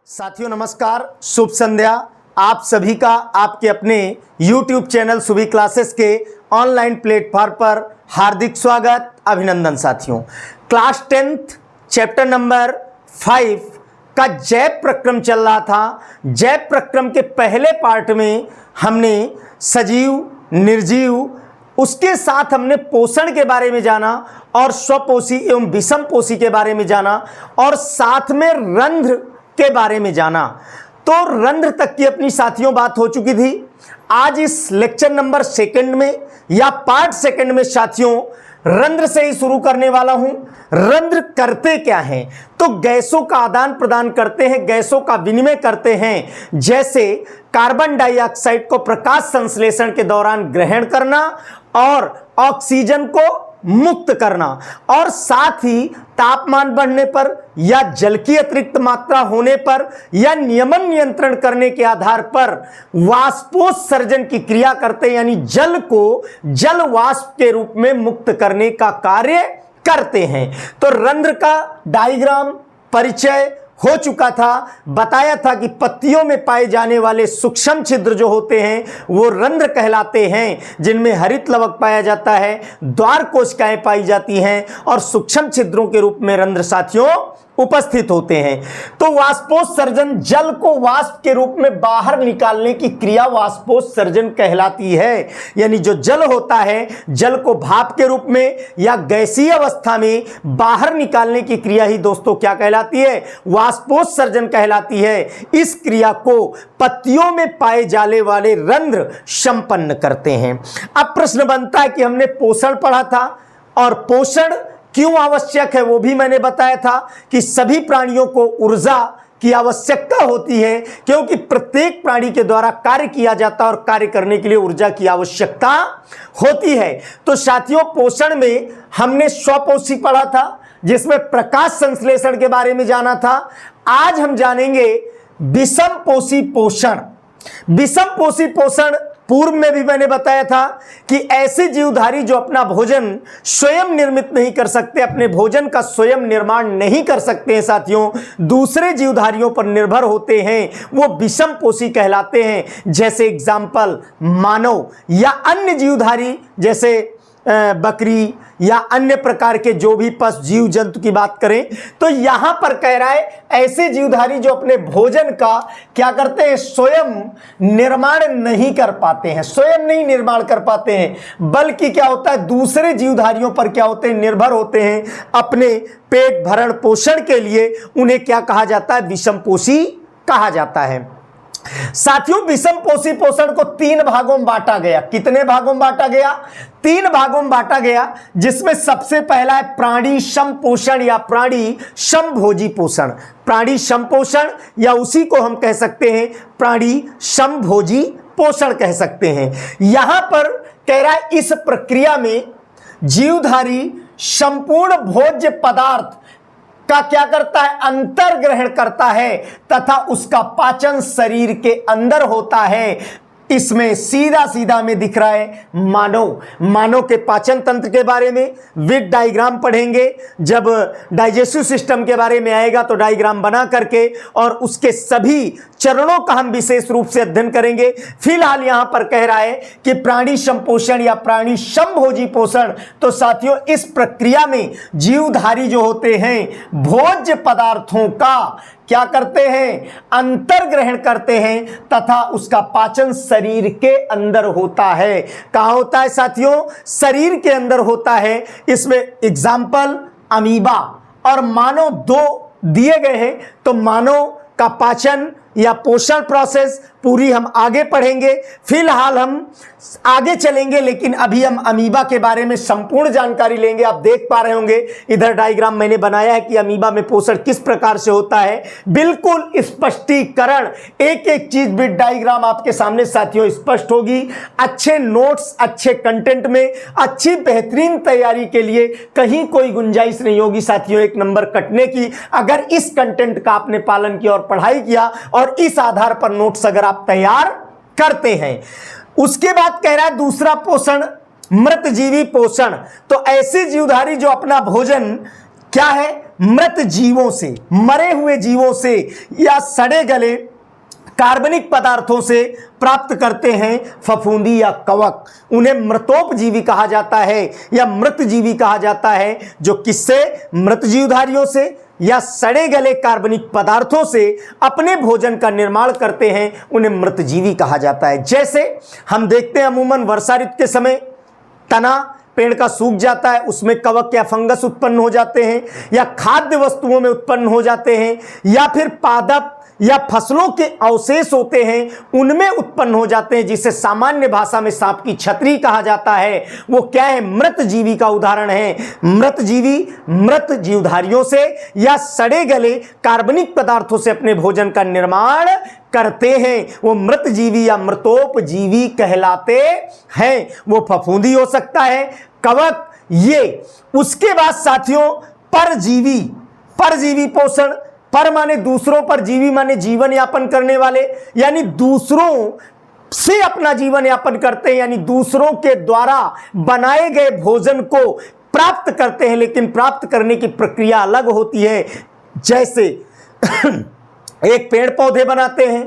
साथियों नमस्कार, शुभ संध्या। आप सभी का आपके अपने YouTube चैनल सुबह क्लासेस के ऑनलाइन प्लेटफॉर्म पर हार्दिक स्वागत, अभिनंदन। साथियों, क्लास 10th चैप्टर नंबर 5 का जैव प्रक्रम चल रहा था। जैव प्रक्रम के पहले पार्ट में हमने सजीव, निर्जीव, उसके साथ हमने पोषण के बारे में जाना और स्वपोषी एवं विषम पोषी के बारे में जाना और साथ में रंध्र के बारे में जाना। तो रंध्र तक की अपनी साथियों बात हो चुकी थी। आज इस लेक्चर नंबर 2 में या पार्ट 2 में साथियों रंध्र से ही शुरू करने वाला हूं। रंध्र करते क्या हैं? तो गैसों का आदान प्रदान करते हैं, गैसों का विनिमय करते हैं, जैसे कार्बन डाइऑक्साइड को प्रकाश संश्लेषण के दौरान ग्रहण करना और ऑक्सीजन को मुक्त करना, और साथ ही तापमान बढ़ने पर या जल की अतिरिक्त मात्रा होने पर या नियमन नियंत्रण करने के आधार पर वाष्पोत्सर्जन की क्रिया करते हैं, यानी जल को जल वाष्प के रूप में मुक्त करने का कार्य करते हैं। तो रंध्र का डायग्राम परिचय हो चुका था। बताया था कि पत्तियों में पाए जाने वाले सूक्ष्म छिद्र जो होते हैं वो रंध्र कहलाते हैं, जिनमें हरित लवक पाया जाता है, द्वार कोशिकाएं पाई जाती हैं और सूक्ष्म छिद्रों के रूप में रंध्र साथियों उपस्थित होते हैं। तो वाष्पोत्सर्जन, जल को वाष्प के रूप में बाहर निकालने की क्रिया वाष्पोत्सर्जन कहलाती है। यानी जो जल होता है, जल को भाप के रूप में या गैसीय अवस्था में बाहर निकालने की क्रिया ही दोस्तों क्या कहलाती है? वाष्पोत्सर्जन कहलाती है। इस क्रिया को पत्तियों में पाए जाने वाले रंध्र संपन्न करते हैं। अब प्रश्न बनता है कि हमने पोषण पढ़ा था और पोषण क्यों आवश्यक है वो भी मैंने बताया था कि सभी प्राणियों को ऊर्जा की आवश्यकता होती है, क्योंकि प्रत्येक प्राणी के द्वारा कार्य किया जाता है और कार्य करने के लिए ऊर्जा की आवश्यकता होती है। तो साथियों, पोषण में हमने स्वपोषी पढ़ा था, जिसमें प्रकाश संश्लेषण के बारे में जाना था। आज हम जानेंगे विषम पोषी पोषण। विषम पोषी पोषण पूर्व में भी मैंने बताया था कि ऐसे जीवधारी जो अपना भोजन स्वयं निर्मित नहीं कर सकते, अपने भोजन का स्वयं निर्माण नहीं कर सकते हैं साथियों, दूसरे जीवधारियों पर निर्भर होते हैं, वो विषम पोषी कहलाते हैं। जैसे एग्जाम्पल मानव या अन्य जीवधारी जैसे बकरी या अन्य प्रकार के जो भी पशु जीव जंतु की बात करें, तो यहां पर कह रहा है ऐसे जीवधारी जो अपने भोजन का क्या करते हैं? स्वयं निर्माण नहीं कर पाते हैं, स्वयं नहीं निर्माण कर पाते हैं, बल्कि क्या होता है, दूसरे जीवधारियों पर क्या होते हैं? निर्भर होते हैं अपने पेट भरण पोषण के लिए। उन्हें क्या कहा जाता है? विषम पोषी कहा जाता है। साथियों, विषम पोषी पोषण को 3 भागों में बांटा गया। कितने भागों में बांटा गया? 3 भागों में बांटा गया, जिसमें सबसे पहला है प्राणी सम पोषण या प्राणी समभोजी पोषण। प्राणी सम पोषण या उसी को हम कह सकते हैं प्राणी समभोजी पोषण कह सकते हैं। यहां पर कह रहा है इस प्रक्रिया में जीवधारी संपूर्ण भोज्य पदार्थ का क्या करता है? अंतर ग्रहण करता है तथा उसका पाचन शरीर के अंदर होता है। इसमें सीधा सीधा में दिख रहा है मानव के पाचन तंत्र के बारे में विद डायग्राम पढ़ेंगे। जब डाइजेस्टिव सिस्टम के बारे में आएगा तो डायग्राम बना करके और उसके सभी चरणों का हम विशेष रूप से अध्ययन करेंगे। फिलहाल यहां पर कह रहा है कि प्राणी संपोषण या प्राणी समभोजी पोषण। तो साथियों, इस प्रक्रिया में जीवधारी जो होते हैं भोज्य पदार्थों का क्या करते हैं? अंतर ग्रहण करते हैं तथा उसका पाचन शरीर के अंदर होता है। कहां होता है साथियों? शरीर के अंदर होता है। इसमें एग्जाम्पल अमीबा और मानव 2 दिए गए हैं। तो मानव का पाचन या पोषण प्रोसेस पूरी हम आगे पढ़ेंगे। फिलहाल हम आगे चलेंगे, लेकिन अभी हम अमीबा के बारे में संपूर्ण जानकारी लेंगे। आप देख पा रहे होंगे इधर डायग्राम मैंने बनाया है कि अमीबा में पोषण किस प्रकार से होता है। बिल्कुल स्पष्टीकरण, एक एक चीज विद डायग्राम आपके सामने साथियों स्पष्ट होगी। अच्छे नोट्स, अच्छे कंटेंट में अच्छी बेहतरीन तैयारी के लिए कहीं कोई गुंजाइश नहीं होगी साथियों 1 नंबर कटने की, अगर इस कंटेंट का आपने पालन किया और पढ़ाई किया और इस आधार पर नोट्स अगर आप तैयार करते हैं। उसके बाद कह रहा है दूसरा पोषण मृतजीवी पोषण। तो ऐसे जीवधारी जो अपना भोजन क्या है? मृत जीवों से, मरे हुए जीवों से या सड़े गले कार्बनिक पदार्थों से प्राप्त करते हैं फफूंदी या कवक। उन्हें मृतोपजीवी कहा जाता है या मृतजीवी कहा जाता है, जो किससे, मृत जीवधारियों से या सड़े गले कार्बनिक पदार्थों से अपने भोजन का निर्माण करते हैं, उन्हें मृतजीवी कहा जाता है। जैसे हम देखते हैं अमूमन वर्षा ऋतु के समय तना पेड़ का सूख जाता है, उसमें कवक या फंगस उत्पन्न हो जाते हैं, या खाद्य वस्तुओं में उत्पन्न हो जाते हैं, या फिर पादप या फसलों के अवशेष होते हैं उनमें उत्पन्न हो जाते हैं, जिसे सामान्य भाषा में सांप की छतरी कहा जाता है। वो क्या है, मृत जीवी का उदाहरण है। मृत जीवी मृत जीवधारियों से या सड़े गले कार्बनिक पदार्थों से अपने भोजन का निर्माण करते हैं, वो मृत जीवी या मृतोपजीवी कहलाते हैं। वो फफूंदी हो सकता है, कवक, ये। उसके बाद साथियों परजीवी, परजीवी पोषण, पर माने दूसरों पर, जीवी माने जीवन यापन करने वाले, यानी दूसरों से अपना जीवन यापन करते हैं, यानी दूसरों के द्वारा बनाए गए भोजन को प्राप्त करते हैं, लेकिन प्राप्त करने की प्रक्रिया अलग होती है। जैसे एक पेड़ पौधे बनाते हैं,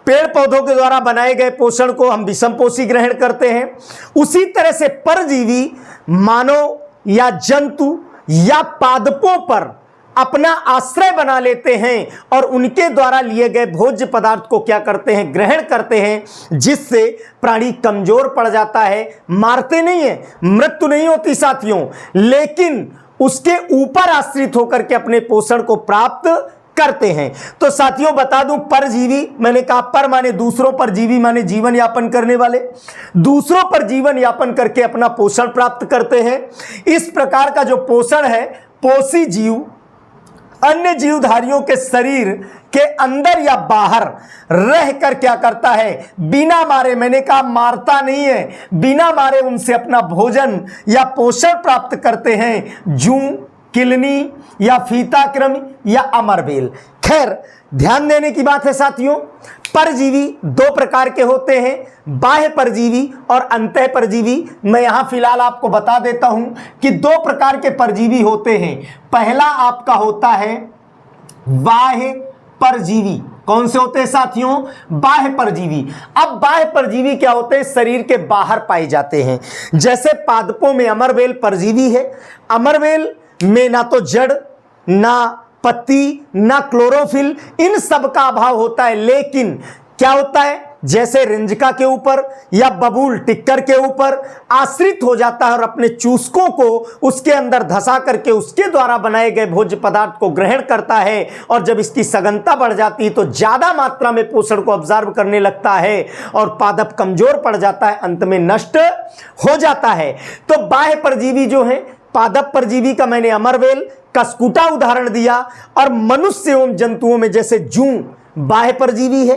पेड़ पौधों के द्वारा बनाए गए पोषण को हम विषमपोषी ग्रहण करते हैं। उसी तरह से परजीवी मानव या जंतु या पादपों पर अपना आश्रय बना लेते हैं और उनके द्वारा लिए गए भोज्य पदार्थ को क्या करते हैं, ग्रहण करते हैं, जिससे प्राणी कमजोर पड़ जाता है। मारते नहीं है, मृत्यु नहीं होती साथियों, लेकिन उसके ऊपर आश्रित होकर के अपने पोषण को प्राप्त करते हैं। तो साथियों बता दूं, परजीवी, मैंने कहा पर माने दूसरों पर, जीवी माने जीवन यापन करने वाले, दूसरों पर जीवन यापन करके अपना पोषण प्राप्त करते हैं। इस प्रकार का जो पोषण है, पोषी जीव अन्य जीवधारियों के शरीर के अंदर या बाहर रहकर क्या करता है, बिना मारे, मैंने कहा मारता नहीं है, बिना मारे उनसे अपना भोजन या पोषण प्राप्त करते हैं। जूं, किलनी या फीताकृमि या अमरबेल। खैर ध्यान देने की बात है साथियों, परजीवी दो प्रकार के होते हैं, बाह्य परजीवी और अंतः परजीवी। मैं यहां फिलहाल आपको बता देता हूं कि दो प्रकार के परजीवी होते हैं। पहला आपका होता है बाह्य परजीवी। कौन से होते हैं साथियों, बाह्य परजीवी। अब बाह्य परजीवी क्या होते हैं, शरीर के बाहर पाए जाते हैं। जैसे पादपों में अमरबेल परजीवी है। अमरबेल में ना तो जड़, ना पत्ती, ना क्लोरोफिल, इन सब का अभाव होता है, लेकिन क्या होता है, जैसे रिंजका के ऊपर या बबूल टिक्कर के ऊपर आश्रित हो जाता है और अपने चूसकों को उसके अंदर धंसा करके उसके द्वारा बनाए गए भोज्य पदार्थ को ग्रहण करता है, और जब इसकी सघनता बढ़ जाती है तो ज्यादा मात्रा में पोषण को ऑब्जर्व करने लगता है और पादप कमजोर पड़ जाता है, अंत में नष्ट हो जाता है। तो बाह्य परजीवी जो है, पादप परजीवी का मैंने अमरबेल, कसकुटा उदाहरण दिया, और मनुष्य एवं जंतुओं में जैसे जूं बाह्य परजीवी है,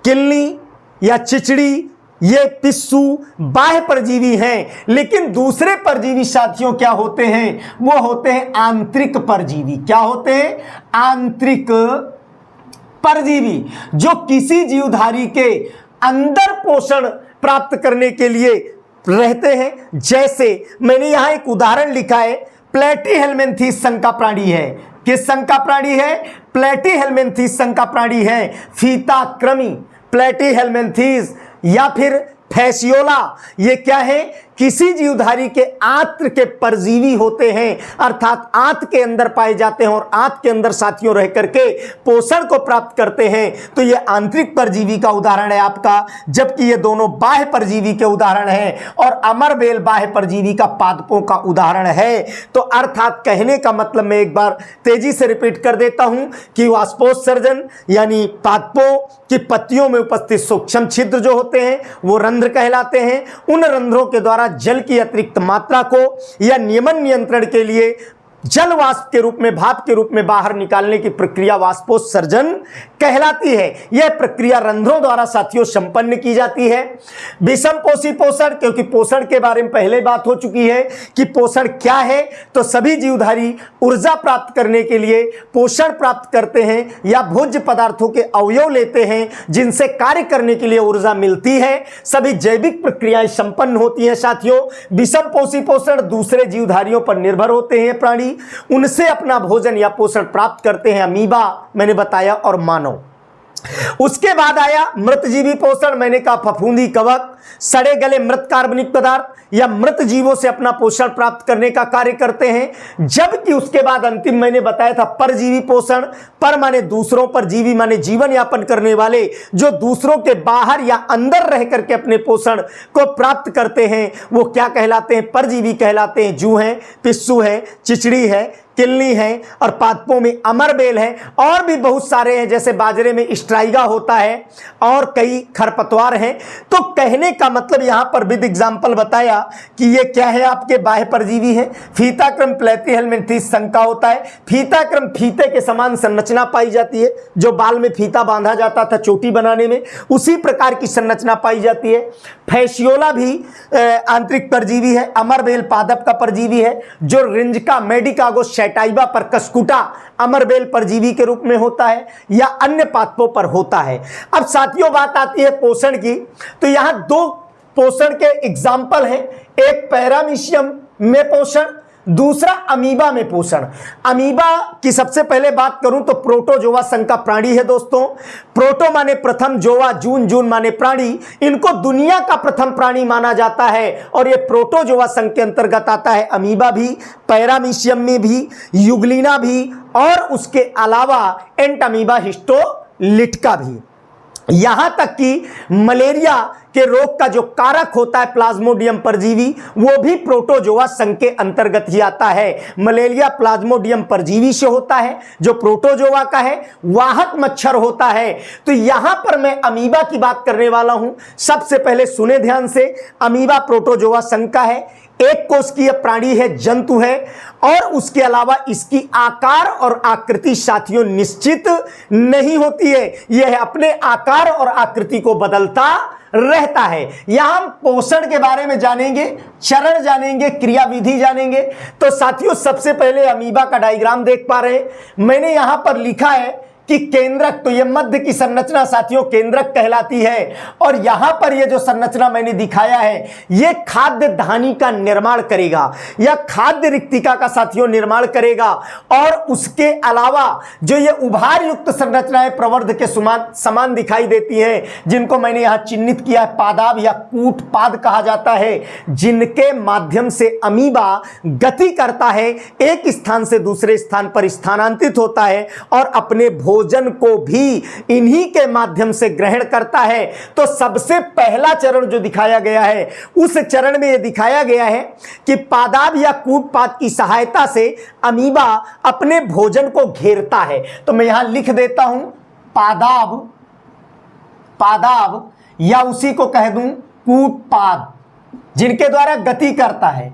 किलनी या चिचड़ी, ये पिस्सू बाह्य परजीवी हैं। लेकिन दूसरे परजीवी साथियों क्या होते हैं, वो होते हैं आंतरिक परजीवी। क्या होते हैं, आंतरिक परजीवी, जो किसी जीवधारी के अंदर पोषण प्राप्त करने के लिए रहते हैं। जैसे मैंने यहां एक उदाहरण लिखा है, प्लेटीहेल्मिन्थेस संघ का प्राणी है। किस संघ का प्राणी है, प्लेटीहेल्मिन्थेस संघ का प्राणी है। फीताकृमि, प्लेटीहेल्मिन्थेस या फिर फैसियोला, ये क्या है, किसी जीवधारी के आंत्र के परजीवी होते हैं, अर्थात आंत के अंदर पाए जाते हैं और आंत के अंदर साथियों रह करके पोषण को प्राप्त करते हैं। तो ये आंतरिक परजीवी का उदाहरण है आपका, जबकि ये दोनों बाह्य परजीवी के उदाहरण हैं, और अमरबेल बाह्य परजीवी का पादपों का उदाहरण है। तो अर्थात कहने का मतलब मैं एक बार तेजी से रिपीट कर देता हूं कि वाष्पोत्सर्जन यानी पादपों की पत्तियों में उपस्थित सूक्ष्म छिद्र जो होते हैं वो रंध्र कहलाते हैं। उन रंध्रों के द्वारा जल की अतिरिक्त मात्रा को या नियमन नियंत्रण के लिए जल वाष्प के रूप में, भाप के रूप में बाहर निकालने की प्रक्रिया वाष्पोत्सर्जन कहलाती है। यह प्रक्रिया रंध्रों द्वारा साथियों संपन्न की जाती है। विषमपोषी पोषण, क्योंकि पोषण के बारे में पहले बात हो चुकी है कि पोषण क्या है, तो सभी जीवधारी ऊर्जा प्राप्त करने के लिए पोषण प्राप्त करते हैं या भोज्य पदार्थों के अवयव लेते हैं जिनसे कार्य करने के लिए ऊर्जा मिलती है। सभी जैविक प्रक्रियाएं संपन्न होती हैं साथियों। विषमपोषी पोषण दूसरे जीवधारियों पर निर्भर होते हैं प्राणी, उनसे अपना भोजन या पोषण प्राप्त करते हैं, अमीबा मैंने बताया और मानव। उसके बाद आया मृतजीवी पोषण, मैंने कहा फफूंदी, कवक, सड़े गले मृत कार्बनिक पदार्थ या मृत जीवों से अपना पोषण प्राप्त करने का कार्य करते हैं। जबकि उसके बाद अंतिम मैंने बताया था परजीवी पोषण। पर माने दूसरों पर, जीवी माने जीवन यापन करने वाले, जो दूसरों के बाहर या अंदर रह करके अपने पोषण को प्राप्त करते हैं, वो क्या कहलाते हैं? परजीवी कहलाते हैं। जूं है, पिस्सू है, चिचड़ी है, किल्ली है और पादपों में अमरबेल है और भी बहुत सारे हैं, जैसे बाजरे में स्ट्राइगा होता है और कई खरपतवार हैं। तो कहने का मतलब यहां पर विद एग्जाम्पल बताया कि ये क्या है, आपके बाह्य परजीवी है। फीताक्रम प्लेटीहेलमिन्थेस संघ का होता है। फीताक्रम फीते के समान संरचना पाई जाती है, जो बाल में फीता बांधा जाता था चोटी बनाने में, उसी प्रकार की संरचना पाई जाती है। फैसियोला भी आंतरिक परजीवी है। अमरबेल पादप का परजीवी है, जो रिंजका, मेडिकागो, शैटाइबा पर कसकुटा अमरबेल परजीवी के रूप में होता है या अन्य पादपों पर होता है। अब साथियों बात आती है पोषण की, तो यहां दो पोषण के एग्जाम्पल हैं, एक पैरामीशियम में पोषण, दूसरा अमीबा में पोषण। अमीबा की सबसे पहले बात करूं तो प्रोटोजोआ संघ का प्राणी है दोस्तों। प्रोटो माने प्रथम, जोआ जून, जून माने प्राणी। इनको दुनिया का प्रथम प्राणी माना जाता है और ये प्रोटोजोआ संघ के अंतर्गत आता है। अमीबा भी, पैरामीशियम में भी, युगलिना भी और उसके अलावा एंटअमीबा हिस्टोलिटिका भी। यहां तक कि मलेरिया के रोग का जो कारक होता है प्लाज्मोडियम परजीवी, वो भी प्रोटोजोआ संघ के अंतर्गत ही आता है। मलेरिया प्लाज्मोडियम परजीवी से होता है, जो प्रोटोजोआ का है, वाहक मच्छर होता है। तो यहां पर मैं अमीबा की बात करने वाला हूं। सबसे पहले सुने ध्यान से, अमीबा प्रोटोजोआ संघ का है, एक कोशिकीय प्राणी है, जंतु है और उसके अलावा इसकी आकार और आकृति साथियों निश्चित नहीं होती है। यह अपने आकार और आकृति को बदलता रहता है। यहां हम पोषण के बारे में जानेंगे, चरण जानेंगे, क्रियाविधि जानेंगे। तो साथियों सबसे पहले अमीबा का डायग्राम देख पा रहे हैं, मैंने यहां पर लिखा है कि केंद्रक, तो ये मध्य की संरचना साथियों केंद्रक कहलाती है और यहां पर ये जो संरचना मैंने दिखाया है, ये खाद्य धानी का निर्माण करेगा या खाद्य रिक्तिका का साथियों निर्माण करेगा। और उसके अलावा जो ये उभार युक्त संरचनाएं प्रवर्ध के समान दिखाई देती हैं, जिनको मैंने यहां चिन्हित किया है, पादाब या कूटपाद कहा जाता है, जिनके माध्यम से अमीबा गति करता है, एक स्थान से दूसरे स्थान पर स्थानांतरित होता है और अपने भोजन को भी इन्हीं के माध्यम से ग्रहण करता है। तो सबसे पहला चरण जो दिखाया गया है, उस चरण में यह दिखाया गया है कि पादाब या कूटपाद की सहायता से अमीबा अपने भोजन को घेरता है। तो मैं यहां लिख देता हूं पादाब, पादाब या उसी को कह दूं कूटपाद, जिनके द्वारा गति करता है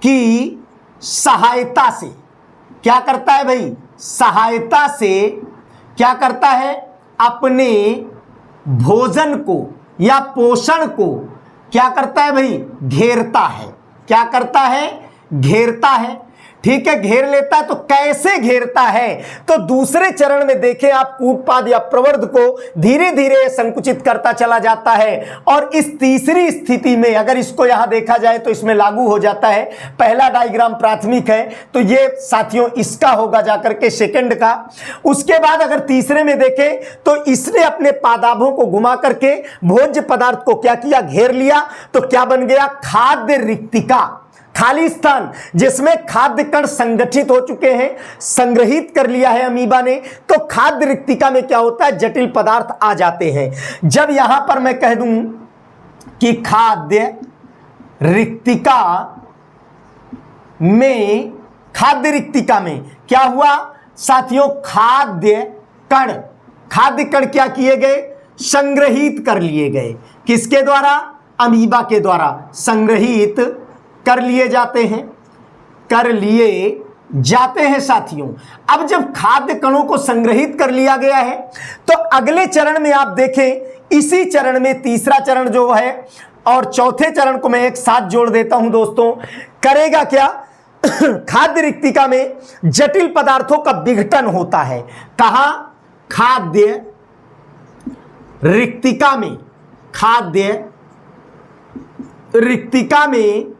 कि सहायता से क्या करता है भाई, सहायता से क्या करता है, अपने भोजन को या पोषण को क्या करता है भाई, घेरता है। क्या करता है, घेरता है। ठीक है, घेर लेता है। तो कैसे घेरता है, तो दूसरे चरण में देखें आप, कूटपाद या प्रवर्ध को धीरे धीरे संकुचित करता चला जाता है और इस तीसरी स्थिति में अगर इसको यहां देखा जाए तो इसमें लागू हो जाता है। पहला डायग्राम प्राथमिक है, तो ये साथियों इसका होगा जाकर के सेकंड का। उसके बाद अगर तीसरे में देखें तो इसने अपने पादाभों को घुमा करके भोज्य पदार्थ को क्या किया, घेर लिया। तो क्या बन गया, खाद्य रिक्तिका, खाली स्थान जिसमें खाद्य कण संगठित हो चुके हैं, संग्रहित कर लिया है अमीबा ने। तो खाद्य रिक्तिका में क्या होता है, जटिल पदार्थ आ जाते हैं। जब यहां पर मैं कह दूं कि खाद्य रिक्तिका में, खाद्य रिक्तिका में क्या हुआ साथियों, खाद्य कण क्या किए गए, संग्रहित कर लिए गए। किसके द्वारा, अमीबा के द्वारा संग्रहित कर लिए जाते हैं, कर लिए जाते हैं साथियों। अब जब खाद्य कणों को संग्रहित कर लिया गया है तो अगले चरण में आप देखें, इसी चरण में तीसरा चरण जो है और चौथे चरण को मैं एक साथ जोड़ देता हूं दोस्तों, करेगा क्या, खाद्य रिक्तिका में जटिल पदार्थों का विघटन होता है। कहां, खाद्य रिक्तिका में, खाद्य रिक्तिका में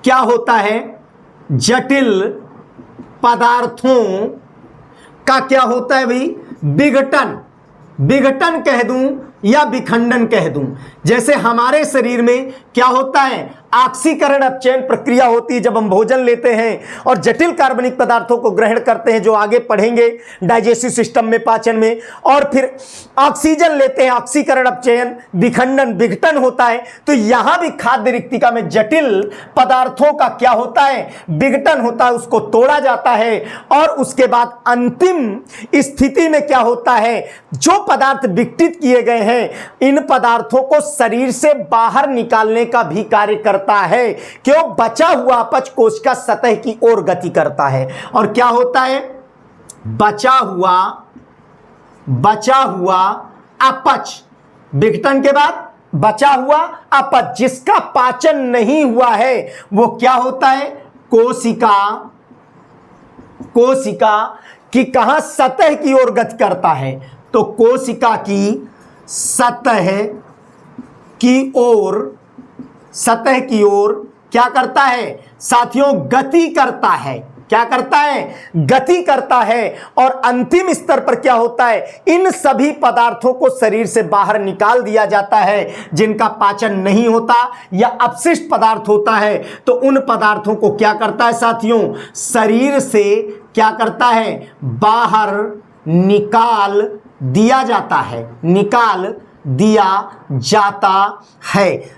क्या होता है, जटिल पदार्थों का क्या होता है भाई, विघटन। विघटन कह दूं या विखंडन कह दूं। जैसे हमारे शरीर में क्या होता है, ऑक्सीकरण अपचयन प्रक्रिया होती है जब हम भोजन लेते हैं और जटिल कार्बनिक पदार्थों को ग्रहण करते हैं, जो आगे पढ़ेंगे डाइजेस्टिव सिस्टम में, पाचन में, और फिर ऑक्सीजन लेते हैं, ऑक्सीकरण अपचयन, विखंडन, विघटन होता है। तो यहां भी खाद्य रिक्तिका में जटिल पदार्थों का क्या होता है, विघटन होता है, उसको तोड़ा जाता है और उसके बाद अंतिम स्थिति में क्या होता है, जो पदार्थ विघटित किए गए हैं इन पदार्थों को शरीर से बाहर निकालने का भी कार्य करता है। क्यों, बचा हुआ अपच कोशिका सतह की ओर गति करता है। और क्या होता है, बचा हुआ अपच, विघटन के बाद बचा हुआ अपच जिसका पाचन नहीं हुआ है वो क्या होता है, कोशिका की कहां, सतह की ओर गति करता है। तो कोशिका की सतह की ओर क्या करता है साथियों, गति करता है। क्या करता है, गति करता है। और अंतिम स्तर पर क्या होता है, इन सभी पदार्थों को शरीर से बाहर निकाल दिया जाता है जिनका पाचन नहीं होता या अपशिष्ट पदार्थ होता है। तो उन पदार्थों को क्या करता है साथियों, शरीर से क्या करता है, बाहर निकाल दिया जाता है।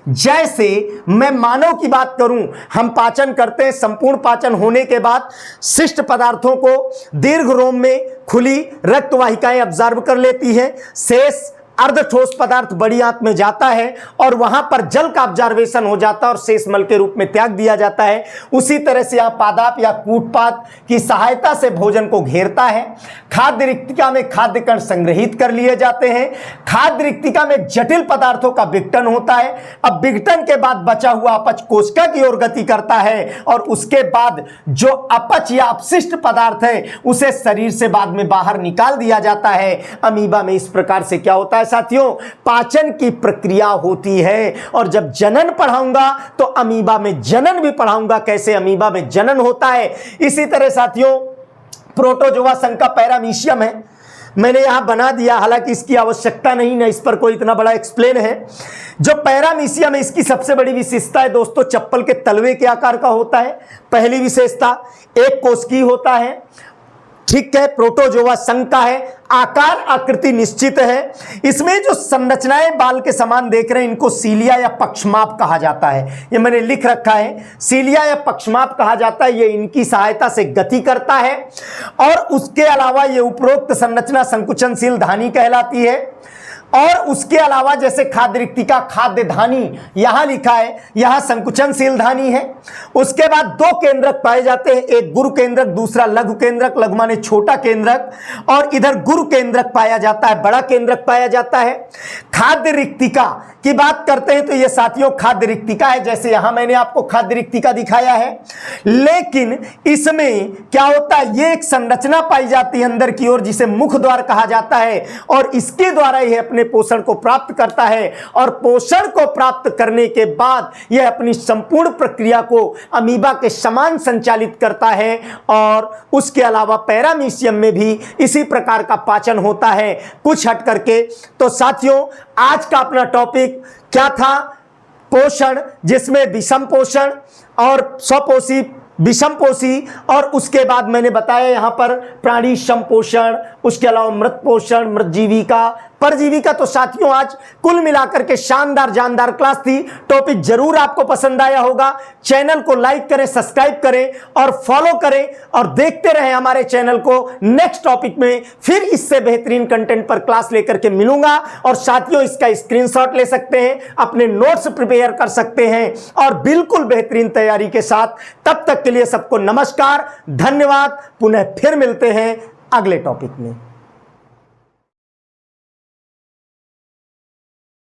जैसे मैं मानव की बात करूं, हम पाचन करते हैं, संपूर्ण पाचन होने के बाद शिष्ट पदार्थों को दीर्घ रोम में खुली रक्त वाहिकाएं ऑब्जर्व कर लेती हैं, शेष अर्ध ठोस पदार्थ बड़ी आंत में जाता है और वहां पर जल का ऑब्जर्वेशन हो जाता है और शेष मल के रूप में त्याग दिया जाता है। उसी तरह से यहां पादाप या कूटपाद की सहायता से भोजन को घेरता है। खाद्य रिक्तिका में खाद्य कण संग्रहित कर लिए जाते हैं। खाद्य रिक्तिका में जटिल पदार्थों का विघटन होता है। अब विघटन के बाद बचा हुआ अपच कोशिका की ओर गति करता है और उसके बाद जो अपच या अपशिष्ट पदार्थ है उसे शरीर से बाद में बाहर निकाल दिया जाता है। अमीबा में इस प्रकार से क्या होता है साथियों, पाचन की प्रक्रिया होती है। और जब जनन पढ़ाऊंगा तो अमीबा में जनन भी पढ़ाऊंगा, कैसे अमीबा में जनन होता है। इसी तरह साथियों प्रोटोजोआ संघ का पैरामीशियम है, मैंने यहां बना दिया, हालांकि इसकी आवश्यकता नहीं ना, इस पर कोई इतना बड़ा एक्सप्लेन है। जो पैरामीशियम है इसकी सबसे बड़ी विशेषता है दोस्तों, चप्पल के तलवे के आकार का होता है। पहली विशेषता, एक कोशिकीय होता है, ठीक है, प्रोटोजोआ संघ का है, आकार आकृति निश्चित है। इसमें जो संरचनाएं बाल के समान देख रहे हैं इनको सीलिया या पक्षमाप कहा जाता है। ये मैंने लिख रखा है, सीलिया या पक्षमाप कहा जाता है। ये इनकी सहायता से गति करता है और उसके अलावा ये उपरोक्त संरचना संकुचनशील धानी कहलाती है। और उसके अलावा जैसे खाद्य रिक्तिका खाद्य धानी यहां लिखा है, यहां संकुचनशील धानी है। उसके बाद दो केंद्रक पाए जाते हैं, एक गुरु केंद्रक, दूसरा लघु केंद्रक, लघु माने छोटा केंद्रक, और इधर गुरु केंद्रक पाया जाता है, बड़ा केंद्रक पाया जाता है। खाद्य रिक्तिका की बात करते हैं तो यह साथियों खाद्य रिक्तिका है, जैसे यहां मैंने आपको खाद्य रिक्तिका दिखाया है। लेकिन इसमें क्या होता है, यह एक संरचना पाई जाती है अंदर की ओर जिसे मुख द्वार कहा जाता है और इसके द्वारा यह अपने पोषण को प्राप्त करता है। और पोषण को प्राप्त करने के बाद यह अपनी संपूर्ण प्रक्रिया को अमीबा के समान संचालित करता है। और उसके अलावा पैरामीशियम में भी इसी प्रकार का पाचन होता है, कुछ हट करके। तो साथियों आज का अपना टॉपिक क्या था, पोषण, जिसमें विषम पोषण और स्वपोषी, विषम पोषी, और उसके बाद मैंने बताया यहां पर प्राणी संपोषण, उसके अलावा मृत पोषण, मृत जीविका, परजीविका। तो साथियों आज कुल मिलाकर के शानदार जानदार क्लास थी। टॉपिक जरूर आपको पसंद आया होगा। चैनल को लाइक करें, सब्सक्राइब करें और फॉलो करें और देखते रहें हमारे चैनल को। नेक्स्ट टॉपिक में फिर इससे बेहतरीन कंटेंट पर क्लास लेकर के मिलूंगा। और साथियों इसका स्क्रीनशॉट ले सकते हैं, अपने नोट्स प्रिपेयर कर सकते हैं और बिल्कुल बेहतरीन तैयारी के साथ। तब तक के लिए सबको नमस्कार, धन्यवाद। पुनः फिर मिलते हैं अगले टॉपिक में।